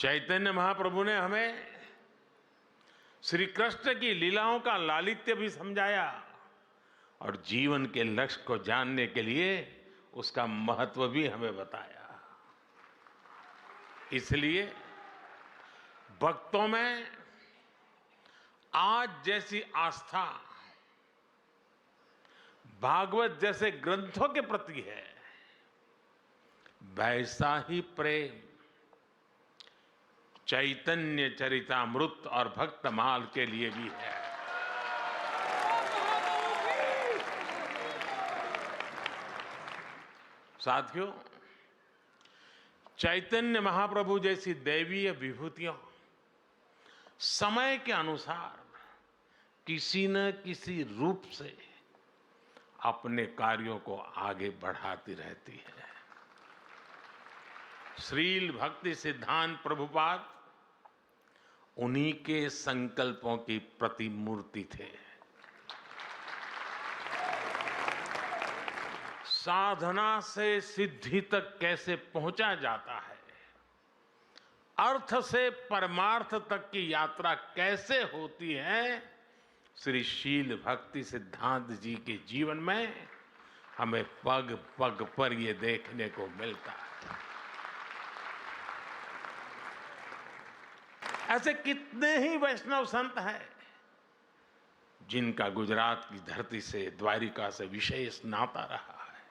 चैतन्य महाप्रभु ने हमें श्री कृष्ण की लीलाओं का लालित्य भी समझाया और जीवन के लक्ष्य को जानने के लिए उसका महत्व भी हमें बताया। इसलिए भक्तों में आज जैसी आस्था भागवत जैसे ग्रंथों के प्रति है, वैसा ही प्रेम चैतन्य चरितामृत और भक्तमाल के लिए भी है। साथियों, चैतन्य महाप्रभु जैसी दैवीय विभूतियां समय के अनुसार किसी न किसी रूप से अपने कार्यों को आगे बढ़ाती रहती है। श्रील भक्ति सिद्धांत प्रभुपाद उन्हीं के संकल्पों की प्रतिमूर्ति थे। साधना से सिद्धि तक कैसे पहुंचा जाता है, अर्थ से परमार्थ तक की यात्रा कैसे होती है, श्री शील भक्ति सिद्धांत जी के जीवन में हमें पग पग पर ये देखने को मिलता है। ऐसे कितने ही वैष्णव संत हैं जिनका गुजरात की धरती से, द्वारिका से विशेष नाता रहा है।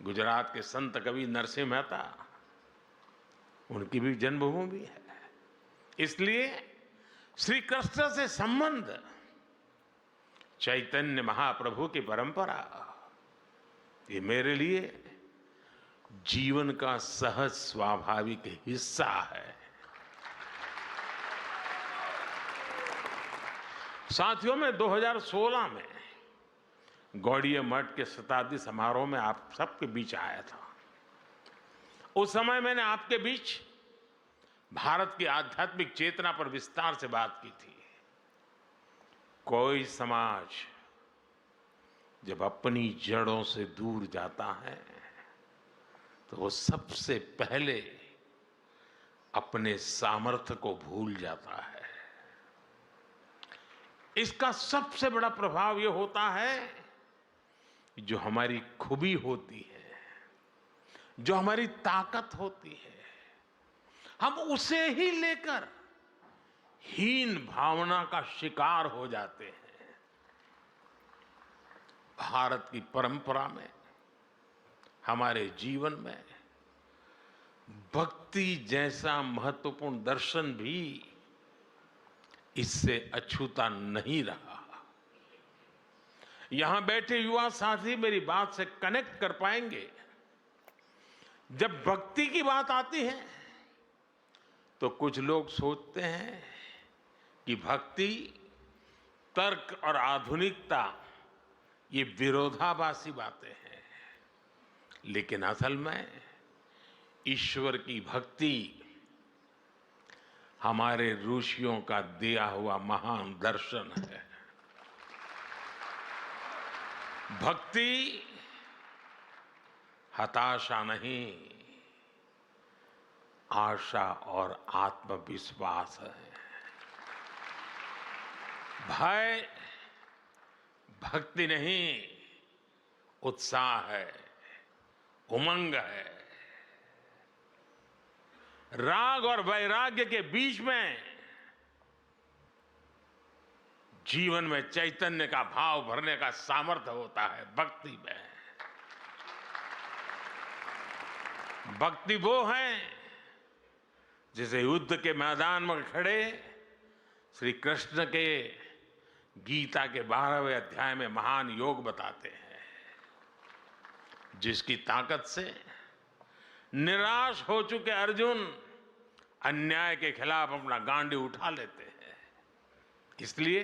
गुजरात के संत कवि नरसिंह मेहता, उनकी भी जन्मभूमि है। इसलिए श्री कृष्ण से संबंध, चैतन्य महाप्रभु की परंपरा, ये मेरे लिए जीवन का सहज स्वाभाविक हिस्सा है। साथियों, मैं 2016 में गौड़ीय मठ के शताब्दी समारोह में आप सबके बीच आया था। उस समय मैंने आपके बीच भारत की आध्यात्मिक चेतना पर विस्तार से बात की थी। कोई समाज जब अपनी जड़ों से दूर जाता है तो वो सबसे पहले अपने सामर्थ्य को भूल जाता है। इसका सबसे बड़ा प्रभाव ये होता है कि जो हमारी खूबी होती है, जो हमारी ताकत होती है, हम उसे ही लेकर हीन भावना का शिकार हो जाते हैं। भारत की परंपरा में, हमारे जीवन में भक्ति जैसा महत्वपूर्ण दर्शन भी इससे अछूता नहीं रहा। यहां बैठे युवा साथी मेरी बात से कनेक्ट कर पाएंगे। जब भक्ति की बात आती है तो कुछ लोग सोचते हैं कि भक्ति, तर्क और आधुनिकता ये विरोधाभासी बातें हैं, लेकिन असल में ईश्वर की भक्ति हमारे ऋषियों का दिया हुआ महान दर्शन है। भक्ति हताशा नहीं, आशा और आत्मविश्वास है। भय भक्ति नहीं, उत्साह है, उमंग है। राग और वैराग्य के बीच में जीवन में चैतन्य का भाव भरने का सामर्थ्य होता है भक्ति में। भक्ति वो है जिसे युद्ध के मैदान में खड़े श्री कृष्ण के गीता के 12वें अध्याय में महान योग बताते हैं, जिसकी ताकत से निराश हो चुके अर्जुन अन्याय के खिलाफ अपना गांडी उठा लेते हैं। इसलिए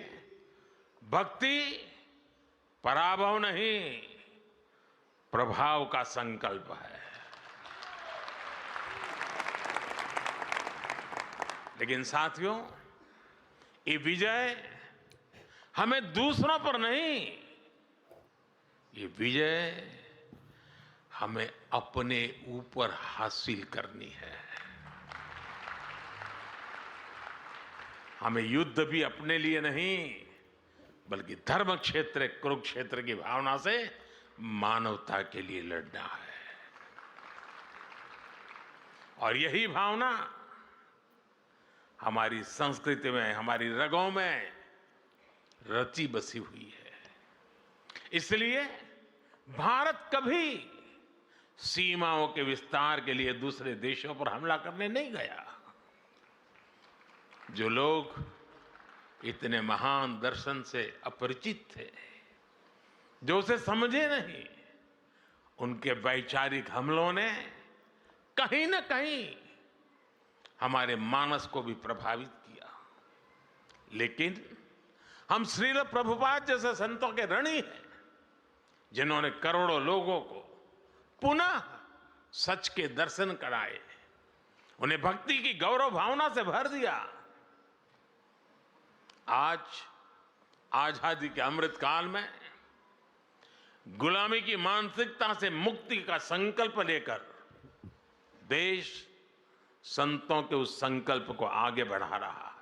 भक्ति पराभव नहीं, प्रभाव का संकल्प है। लेकिन साथियों, ये विजय हमें दूसरों पर नहीं, ये विजय हमें अपने ऊपर हासिल करनी है। हमें युद्ध भी अपने लिए नहीं बल्कि धर्म क्षेत्र कुरुक्षेत्र की भावना से मानवता के लिए लड़ना है। और यही भावना हमारी संस्कृति में, हमारी रगों में रची बसी हुई है। इसलिए भारत कभी सीमाओं के विस्तार के लिए दूसरे देशों पर हमला करने नहीं गया। जो लोग इतने महान दर्शन से अपरिचित थे, जो उसे समझे नहीं, उनके वैचारिक हमलों ने कहीं न कहीं हमारे मानस को भी प्रभावित किया। लेकिन हम श्रील प्रभुपाद जैसे संतों के ऋणी हैं, जिन्होंने करोड़ों लोगों को पुनः सच के दर्शन कराए, उन्हें भक्ति की गौरव भावना से भर दिया। आज आजादी के अमृत काल में गुलामी की मानसिकता से मुक्ति का संकल्प लेकर देश संतों के उस संकल्प को आगे बढ़ा रहा है।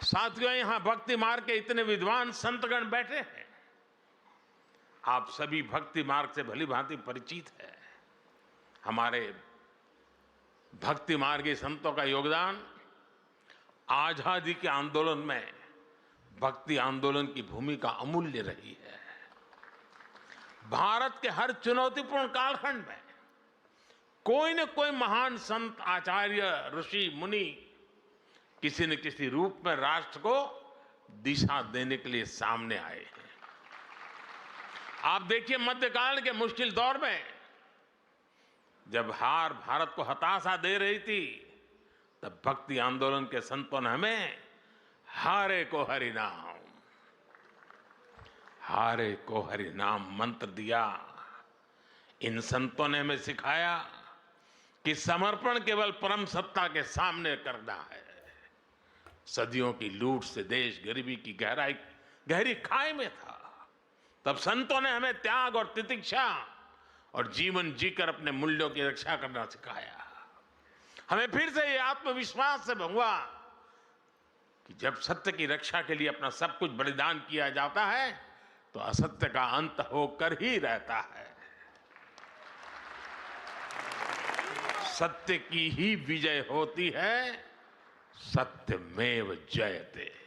साथियों, यहां भक्ति मार्ग के इतने विद्वान संतगण बैठे हैं। आप सभी भक्ति मार्ग से भली भांति परिचित है। हमारे भक्ति मार्गी संतों का योगदान आजादी के आंदोलन में भक्ति आंदोलन की भूमिका अमूल्य रही है। भारत के हर चुनौतीपूर्ण कालखंड में कोई न कोई महान संत, आचार्य, ऋषि, मुनि किसी न किसी रूप में राष्ट्र को दिशा देने के लिए सामने आए हैं। आप देखिए, मध्यकाल के मुश्किल दौर में जब हार भारत को हताशा दे रही थी, तब भक्ति आंदोलन के संतों ने हमें हारे को हरि नाम, हारे को हरि नाम मंत्र दिया। इन संतों ने हमें सिखाया कि समर्पण केवल परम सत्ता के सामने करना है। सदियों की लूट से देश गरीबी की गहरी खाई में था। तब संतों ने हमें त्याग और तितिक्षा और जीवन जीकर अपने मूल्यों की रक्षा करना सिखाया। हमें फिर से ये आत्मविश्वास से हुआ कि जब सत्य की रक्षा के लिए अपना सब कुछ बलिदान किया जाता है तो असत्य का अंत होकर ही रहता है। सत्य की ही विजय होती है। सत्यमेव जयते।